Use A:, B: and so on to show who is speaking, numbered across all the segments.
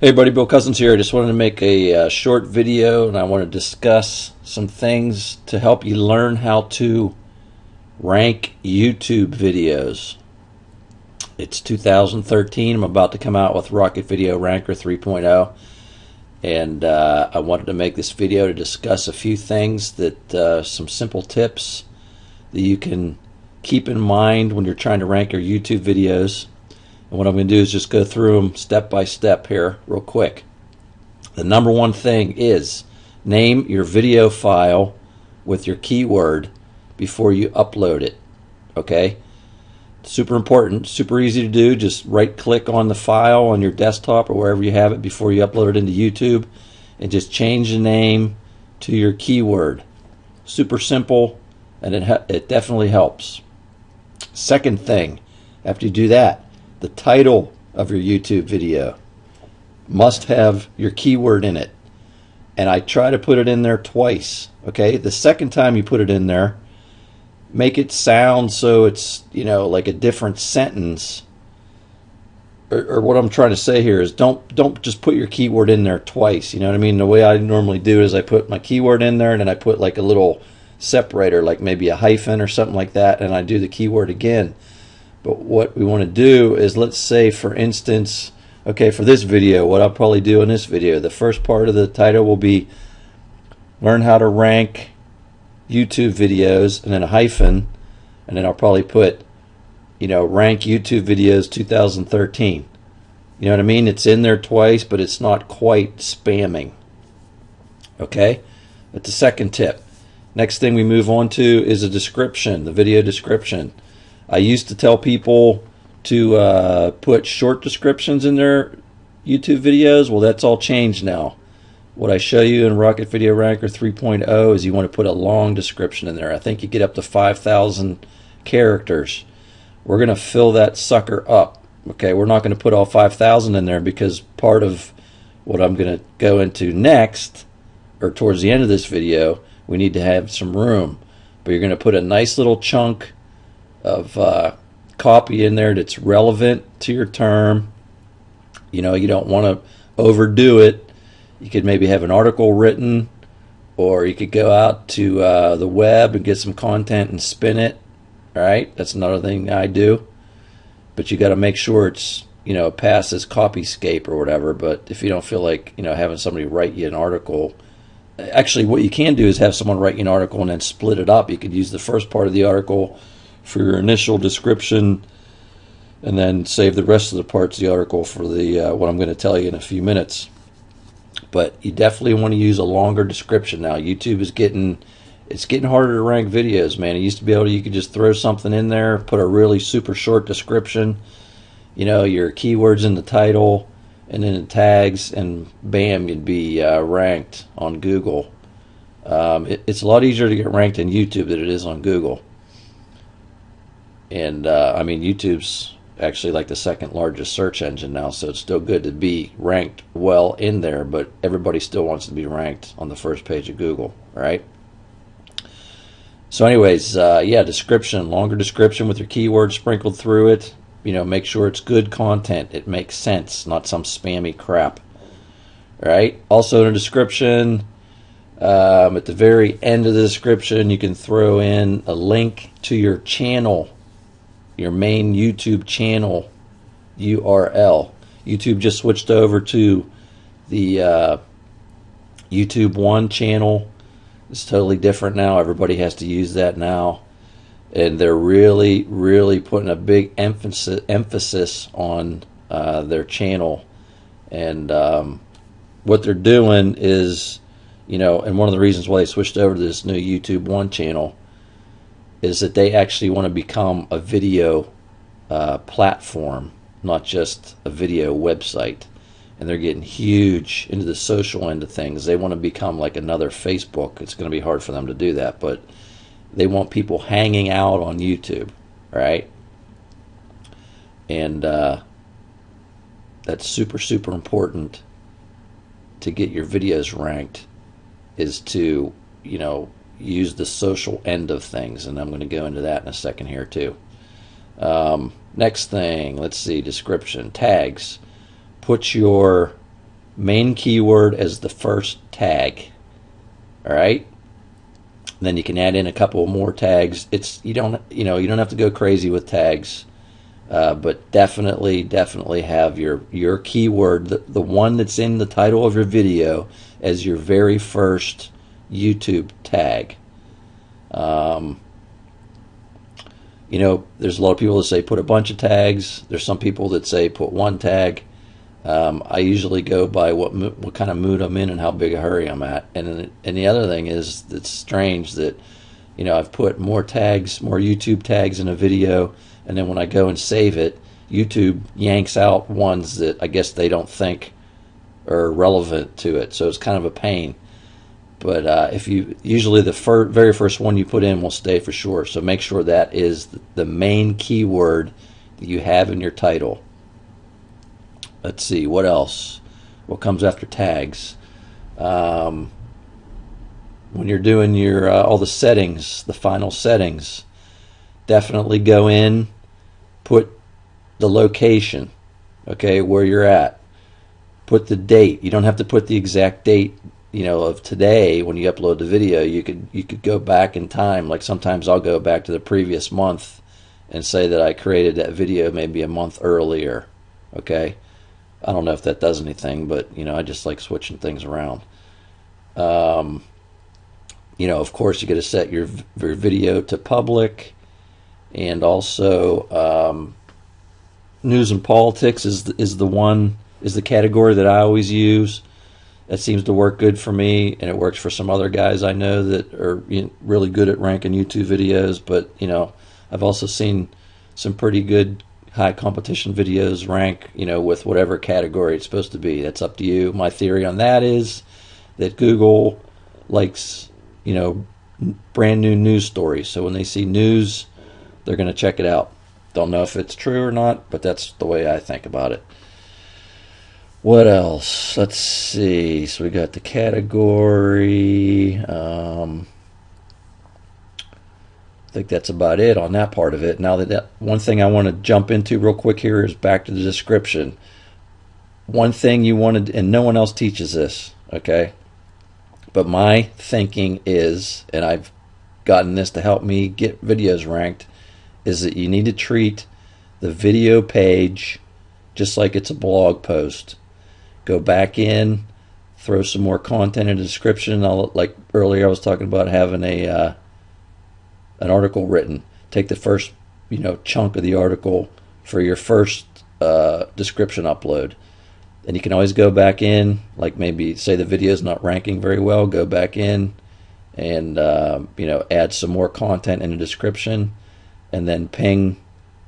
A: Hey buddy, Bill Cousins here. I just wanted to make a short video and I want to discuss some things to help you learn how to rank YouTube videos. It's 2013. I'm about to come out with Rocket Video Ranker 3.0 and I wanted to make this video to discuss a few things some simple tips that you can keep in mind when you're trying to rank your YouTube videos. And what I'm going to do is just go through them step by step here real quick. The number one thing is name your video file with your keyword before you upload it. Okay? Super important, super easy to do. Just right click on the file on your desktop or wherever you have it before you upload it into YouTube and just change the name to your keyword. Super simple, and it definitely helps. Second thing, after you do that, the title of your YouTube video must have your keyword in it. And I try to put it in there twice. Okay, the second time you put it in there, make it sound so it's, like a different sentence. Or what I'm trying to say here is don't just put your keyword in there twice. You know what I mean? The way I normally do it is I put my keyword in there and then I put like a little separator, like maybe a hyphen or something like that, and I do the keyword again. But what we want to do is, let's say for instance, okay, for this video, what I'll probably do in this video, the first part of the title will be learn how to rank YouTube videos, and then a hyphen, and then I'll probably put, rank YouTube videos 2013. You know what I mean? It's in there twice, but it's not quite spamming. Okay? That's the second tip. Next thing we move on to is a description, the video description. I used to tell people to put short descriptions in their YouTube videos. Well, that's all changed now. What I show you in Rocket Video Ranker 3.0 is you want to put a long description in there. I think you get up to 5,000 characters. We're going to fill that sucker up. Okay, we're not going to put all 5,000 in there because part of what I'm going to go into next, or towards the end of this video, we need to have some room. But you're going to put a nice little chunk of copy in there that's relevant to your term. You don't want to overdo it. You could maybe have an article written, or you could go out to the web and get some content and spin it. All right, that's another thing I do. But you got to make sure it's passes Copyscape or whatever. But if you don't feel like having somebody write you an article, actually what you can do is have someone write you an article and then split it up. You could use the first part of the article for your initial description, and then save the rest of the parts of the article for the what I'm going to tell you in a few minutes. But you definitely want to use a longer description now. YouTube is getting harder to rank videos, man. It used to be you could just throw something in there, put a really super short description, your keywords in the title, and then the tags, and bam, you'd be ranked on Google. It's a lot easier to get ranked in YouTube than it is on Google. And YouTube's actually like the second largest search engine now, so it's still good to be ranked well in there, but everybody still wants to be ranked on the first page of Google, right? So anyways, description, longer description with your keywords sprinkled through it. Make sure it's good content. It makes sense, not some spammy crap. All right? Also in the description, at the very end of the description, you can throw in a link to your channel, your main YouTube channel URL. YouTube just switched over to the YouTube One channel. It's totally different now. Everybody has to use that now. And they're really, really putting a big emphasis on their channel. And what they're doing is, and one of the reasons why they switched over to this new YouTube One channel is that they actually want to become a video platform, not just a video website. And they're getting huge into the social end of things. They want to become like another Facebook. It's going to be hard for them to do that, but they want people hanging out on YouTube, right? And that's super, super important to get your videos ranked, is to, use the social end of things, and I'm going to go into that in a second here too. Next thing, let's see, description, tags. Put your main keyword as the first tag. All right. Then you can add in a couple more tags. You don't have to go crazy with tags, but definitely have your keyword, the one that's in the title of your video, as your very first YouTube tag. There's a lot of people that say put a bunch of tags. There's some people that say put one tag. I usually go by what kind of mood I'm in and how big a hurry I'm at. And the other thing is, it's strange that I've put more YouTube tags in a video, and then when I go and save it, YouTube yanks out ones that I guess they don't think are relevant to it. So it's kind of a pain. But usually the very first one you put in will stay for sure. So make sure that is the main keyword that you have in your title. Let's see, what else? What comes after tags? When you're doing your all the settings, the final settings, definitely go in, put the location, okay, where you're at. Put the date. You don't have to put the exact date, of today when you upload the video. You could go back in time. Like sometimes I'll go back to the previous month and say that I created that video maybe a month earlier, okay? I don't know if that does anything, but I just like switching things around. Of course, you got to set your video to public, and also news and politics is the category that I always use. That seems to work good for me, and it works for some other guys I know that are really good at ranking YouTube videos. But I've also seen some pretty good high competition videos rank, with whatever category it's supposed to be. That's up to you. My theory on that is that Google likes, brand new news stories. So when they see news, they're going to check it out. Don't know if it's true or not, but that's the way I think about it. What else? Let's see. So we got the category. I think that's about it on that part of it. Now that one thing I want to jump into real quick here is back to the description. One thing you wanted, and no one else teaches this, okay? But my thinking is, and I've gotten this to help me get videos ranked, is that you need to treat the video page just like it's a blog post. Go back in, throw some more content in the description. Like earlier I was talking about having an article written. Take the first chunk of the article for your first description upload. And you can always go back in, like maybe say the video is not ranking very well, go back in and add some more content in the description, and then ping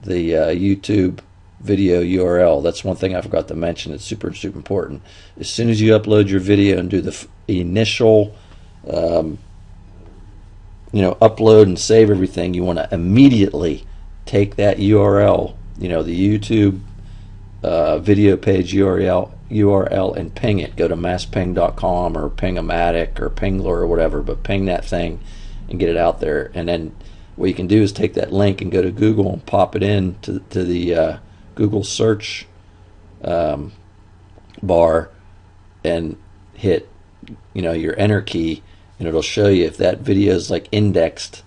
A: the YouTube video URL. That's one thing I forgot to mention. It's super important. As soon as you upload your video and do the initial upload and save everything, you want to immediately take that URL, the YouTube video page URL and ping it. Go to massping.com or Ping-O-Matic or Pingler or whatever, but ping that thing and get it out there. And then what you can do is take that link and go to Google and pop it in to the Google search bar and hit your enter key, and it'll show you if that video is like indexed.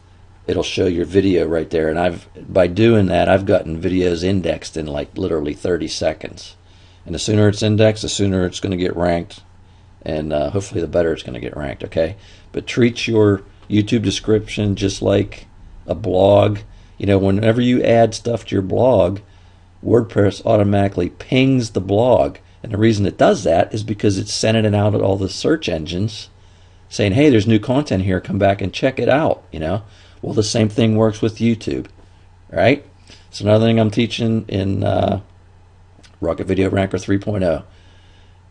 A: It'll show your video right there. And by doing that, I've gotten videos indexed in like literally 30 seconds. And the sooner it's indexed, the sooner it's going to get ranked, and hopefully the better it's going to get ranked, okay? But treat your YouTube description just like a blog. Whenever you add stuff to your blog, WordPress automatically pings the blog. And the reason it does that is because it's sending it out at all the search engines saying, hey, there's new content here, come back and check it out. Well, the same thing works with YouTube, right? It's another thing I'm teaching in Rocket Video Ranker 3.0.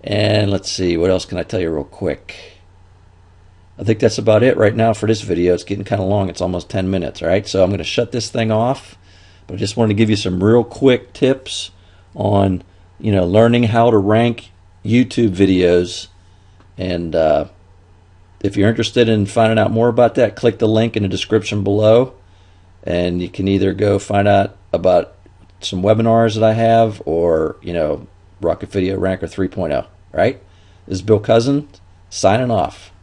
A: And let's see, what else can I tell you real quick? I think that's about it right now for this video. It's getting kind of long. It's almost 10 minutes, all right? So I'm going to shut this thing off. But I just wanted to give you some real quick tips on, learning how to rank YouTube videos. And if you're interested in finding out more about that, click the link in the description below. And you can either go find out about some webinars that I have or, Rocket Video Ranker 3.0, right? This is Bill Cousin signing off.